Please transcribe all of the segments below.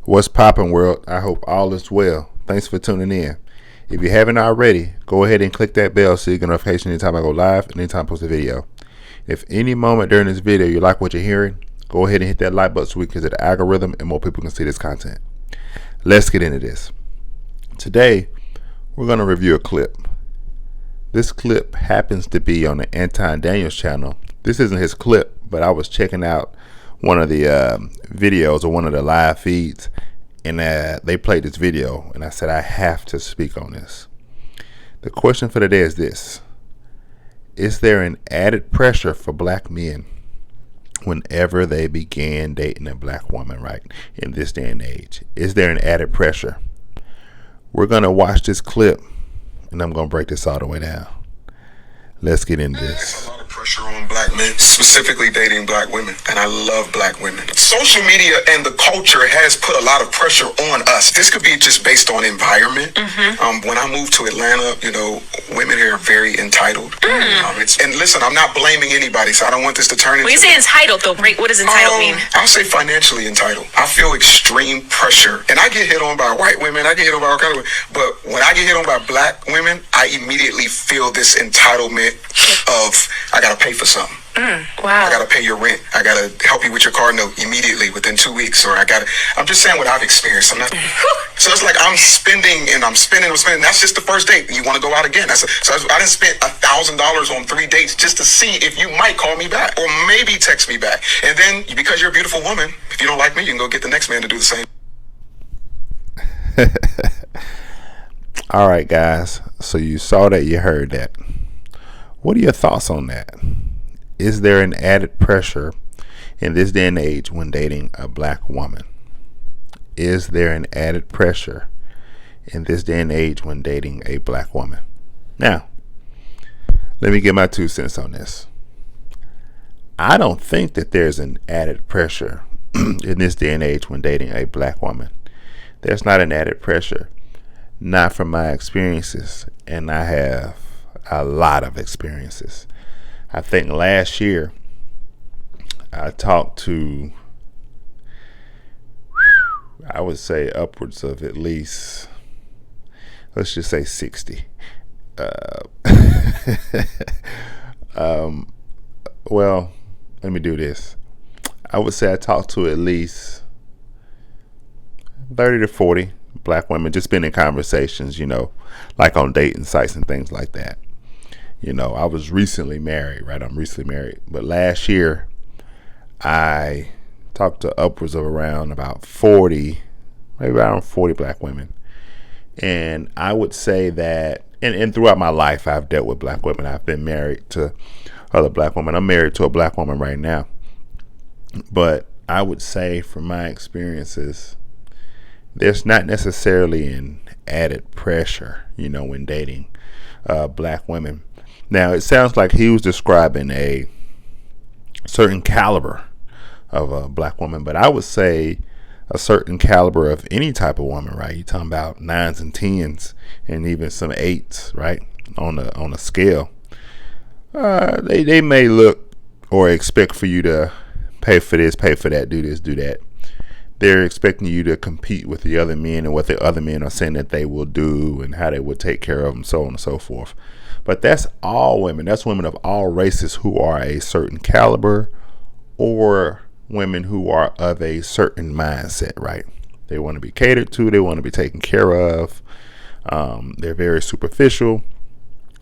What's poppin', world? I hope all is well. Thanks for tuning in. If you haven't already, go ahead and click that bell so you get notification anytime I go live and anytime I post a video. If any moment during this video you like what you're hearing, go ahead and hit that like button so we can get the algorithm and more people can see this content. Let's get into this. Today, we're going to review a clip. This clip happens to be on the Anton Daniels channel. This isn't his clip, but I was checking out one of the videos or one of the live feeds, and they played this video, and I said I have to speak on this. The question for today is this: is there an added pressure for black men whenever they began dating a black woman, right, in this day and age? Is there an added pressure? We're going to watch this clip, and I'm going to break this all the way down. Let's get into this. A lot of pressure on black men, specifically dating black women, and I love black women. Social media and the culture has put a lot of pressure on us. This could be just based on environment. When I moved to Atlanta, women here are very entitled. And listen, I'm not blaming anybody, so I don't want this to turn into... When you say entitled, though, what does entitled mean? I'll say financially entitled. I feel extreme pressure, and I get hit on by white women. I get hit on by all kinds of women. But when I get hit on by black women, I immediately feel this entitlement of, I gotta pay for something. Wow. I gotta pay your rent. I gotta help you with your car note immediately within 2 weeks. Or I'm just saying what I've experienced. I'm not. So it's like I'm spending. That's just the first date. You want to go out again? I didn't spend $1,000 on 3 dates just to see if you might call me back or maybe text me back. And then because you're a beautiful woman, if you don't like me, you can go get the next man to do the same. All right, guys. So you saw that, you heard that. What are your thoughts on that? Is there an added pressure in this day and age when dating a black woman? Is there an added pressure in this day and age when dating a black woman? Now, let me get my 2 cents on this. I don't think that there's an added pressure in this day and age when dating a black woman. There's not an added pressure, not from my experiences, and I have a lot of experiences. I think last year I talked to, I would say upwards of at least, let's just say 60. Well, let me do this. I would say I talked to at least 30 to 40 black women, just been in conversations, like on dating sites and things like that. I was recently married, right? I'm recently married. But last year, I talked to upwards of around about 40, maybe around 40 black women. And I would say that, and throughout my life, I've dealt with black women. I've been married to other black women. I'm married to a black woman right now. But I would say from my experiences, there's not necessarily an added pressure, when dating black women. Now, it sounds like he was describing a certain caliber of a black woman, but I would say a certain caliber of any type of woman, right? You're talking about 9s and 10s and even some 8s, right? On a scale. They may look or expect for you to pay for this, pay for that, do this, do that. They're expecting you to compete with the other men and what the other men are saying that they will do and how they will take care of them, so on and so forth. But that's all women. That's women of all races who are a certain caliber or women who are of a certain mindset, right? They want to be catered to. They want to be taken care of. They're very superficial,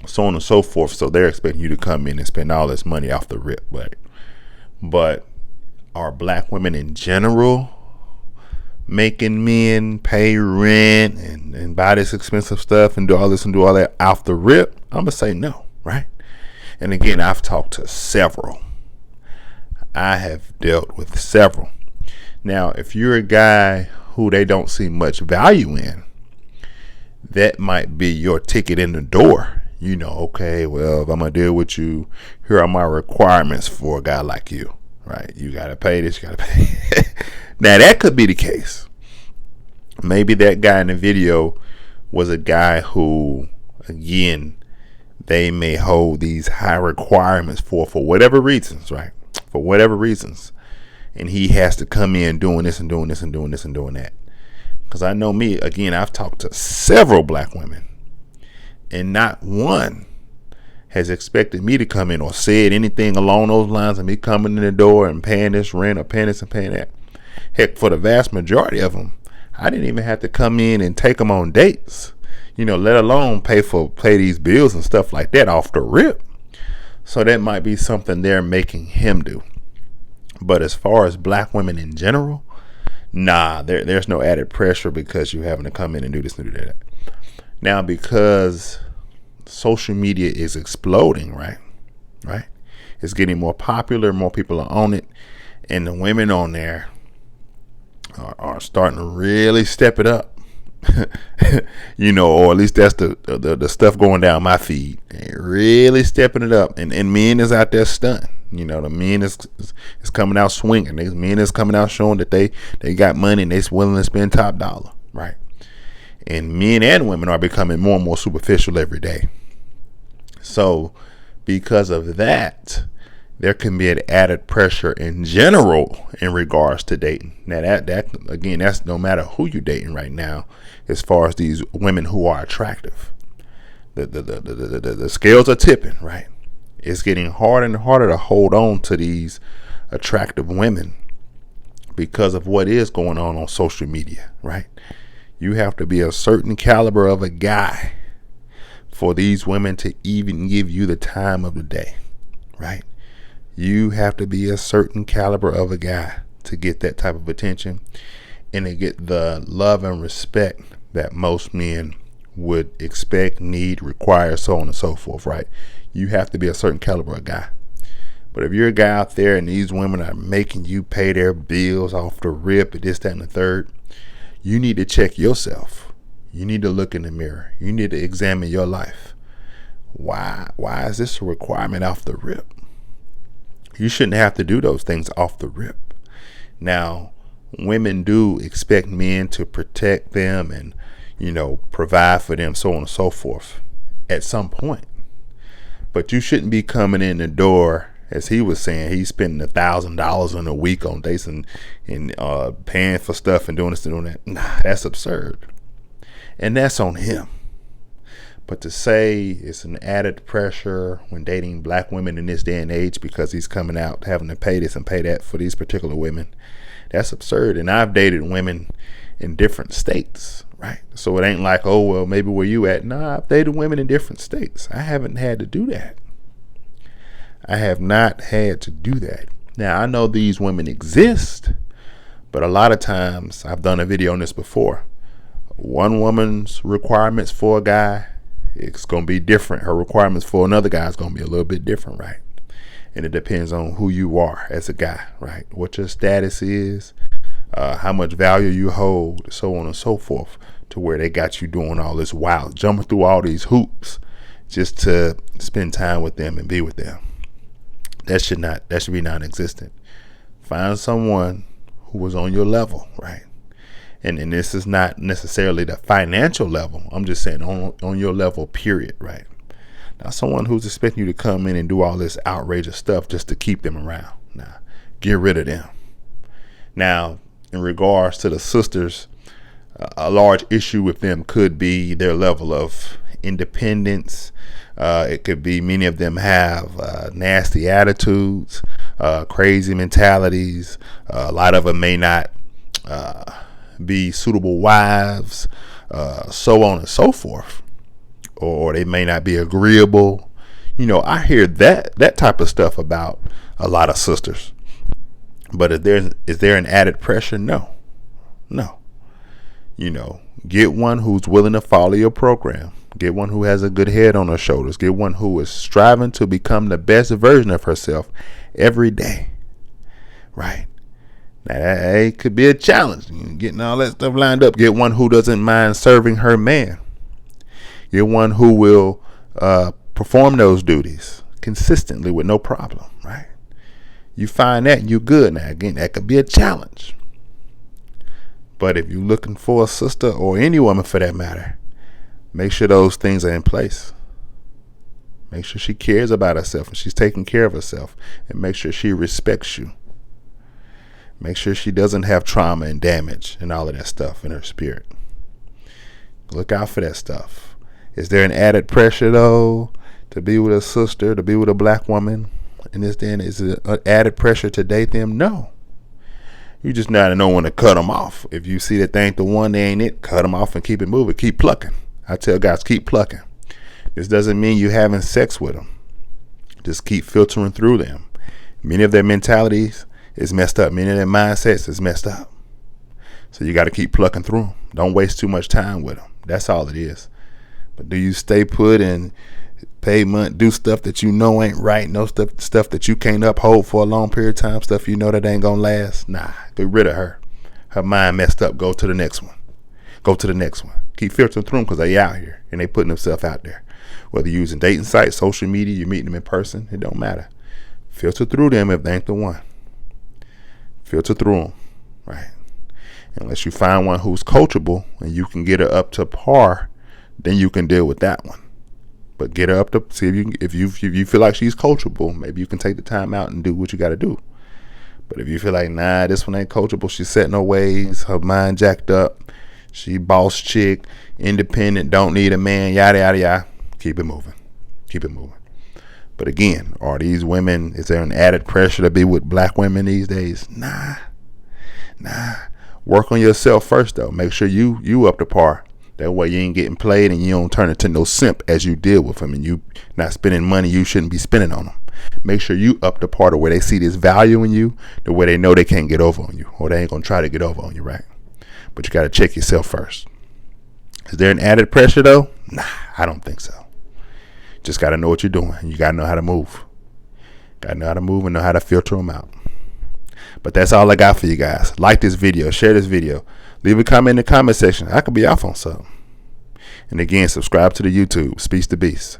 so on and so forth. So they're expecting you to come in and spend all this money off the rip, right? But are black women in general making men pay rent and buy this expensive stuff and do all this and do all that off the rip? I'm going to say no, right? And again, I've talked to several. I have dealt with several. Now, if you're a guy who they don't see much value in, that might be your ticket in the door. Okay, well, if I'm going to deal with you, here are my requirements for a guy like you, right? You got to pay this, you got to pay. Now, that could be the case. Maybe that guy in the video was a guy who, again, they may hold these high requirements for whatever reasons, right? For whatever reasons. and he has to come in doing this and doing this and doing this and doing that. Because I know me, again, I've talked to several black women, and not one has expected me to come in or said anything along those lines of me coming in the door and paying this rent or paying this and paying that. Heck, for the vast majority of them, I didn't even have to come in and take them on dates, let alone pay these bills and stuff like that off the rip. So that might be something they're making him do. But as far as black women in general, nah, there's no added pressure because you're having to come in and do this and do that. Now, because social media is exploding, right? It's getting more popular, more people are on it, and the women on there are starting to really step it up. Or at least that's the stuff going down my feed. They're really stepping it up, and men is out there stunting. The men is coming out swinging. These men is coming out showing that they got money and they're willing to spend top dollar, right? And men and women are becoming more and more superficial every day. So because of that, there can be an added pressure in general in regards to dating. Now that again, that's no matter who you're dating right now, as far as these women who are attractive. The scales are tipping, right? It's getting harder and harder to hold on to these attractive women because of what is going on social media, right? You have to be a certain caliber of a guy for these women to even give you the time of the day, right? You have to be a certain caliber of a guy to get that type of attention and to get the love and respect that most men would expect, need, require, so on and so forth, right? You have to be a certain caliber of guy. But if you're a guy out there and these women are making you pay their bills off the rip and this, that, and the third, you need to check yourself. You need to look in the mirror. You need to examine your life. Why is this a requirement off the rip? You shouldn't have to do those things off the rip. Now, women do expect men to protect them and, provide for them, so on and so forth, at some point. But you shouldn't be coming in the door, as he was saying, he's spending $1,000 in a week on dates and paying for stuff and doing this and doing that. Nah, that's absurd. And that's on him. But to say it's an added pressure when dating black women in this day and age because he's coming out having to pay this and pay that for these particular women, that's absurd. And I've dated women in different states, right? So it ain't like, oh, well, maybe where you at? Nah, I've dated women in different states. I haven't had to do that. I have not had to do that. Now, I know these women exist, but a lot of times, I've done a video on this before. One woman's requirements for a guy, it's going to be different. Her requirements for another guy is going to be a little bit different, right? And it depends on who you are as a guy, right? What your status is, how much value you hold, so on and so forth, to where they got you doing all this wild, jumping through all these hoops just to spend time with them and be with them. That should be non-existent. Find someone who was on your level, right? And this is not necessarily the financial level. I'm just saying on your level, period, right? Now, someone who's expecting you to come in and do all this outrageous stuff just to keep them around. Now, get rid of them. Now, in regards to the sisters, a large issue with them could be their level of independence. It could be many of them have nasty attitudes, crazy mentalities. A lot of them may not be suitable wives, so on and so forth, or they may not be agreeable. I hear that type of stuff about a lot of sisters. But is there an added pressure? No. Get one who's willing to follow your program. Get one who has a good head on her shoulders. Get one who is striving to become the best version of herself every day. Right? Now, that could be a challenge. Getting all that stuff lined up. Get one who doesn't mind serving her man. Get one who will perform those duties consistently with no problem. Right? You find that and you're good. Now, again, that could be a challenge. But if you're looking for a sister, or any woman for that matter, make sure those things are in place. Make sure she cares about herself and she's taking care of herself, and make sure she respects you. Make sure she doesn't have trauma and damage and all of that stuff in her spirit. Look out for that stuff. Is there an added pressure, though, to be with a sister, to be with a black woman in this day? Is it an added pressure to date them? No. You just gotta know when to cut them off. If you see that they ain't the one, they ain't it, cut them off and keep it moving. Keep plucking. I tell guys, keep plucking. This doesn't mean you having sex with them. Just keep filtering through them. Many of their mentalities is messed up. Many of their mindsets is messed up. So you got to keep plucking through them. Don't waste too much time with them. That's all it is. But do you stay put and pay money, do stuff that you know ain't right, no stuff that you can't uphold for a long period of time, stuff you know that ain't gonna last? Nah, get rid of her. Her mind messed up. Go to the next one. Go to the next one. Keep filtering through them because they out here and they putting themselves out there. Whether you're using dating sites, social media, you're meeting them in person, it don't matter. Filter through them if they ain't the one. Filter through them, right? Unless you find one who's coachable and you can get her up to par, then you can deal with that one. But get her up to see if you feel like she's coachable, maybe you can take the time out and do what you got to do. But if you feel like, nah, this one ain't coachable, she's set in her ways, her mind jacked up, she boss chick, independent, don't need a man, yada yada yada, keep it moving. Keep it moving. But again, are these women, is there an added pressure to be with black women these days? Nah. Work on yourself first, though. Make sure you up to par. That way you ain't getting played and you don't turn into no simp as you deal with them and you not spending money you shouldn't be spending on them. Make sure you up to par to where they see this value in you, the way they know they can't get over on you or they ain't going to try to get over on you, right? But you got to check yourself first. Is there an added pressure, though? Nah, I don't think so. Just got to know what you're doing. You got to know how to move. Got to know how to move and know how to filter them out. But that's all I got for you guys. Like this video. Share this video. Leave a comment in the comment section. I could be off on something. And again, subscribe to the YouTube. Speaks to Beast.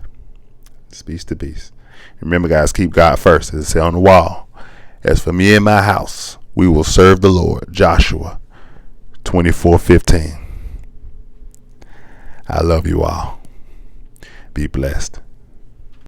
Speaks to Beast. Remember, guys, keep God first. As it says on the wall. As for me and my house, we will serve the Lord. Joshua 24:15. I love you all. Be blessed.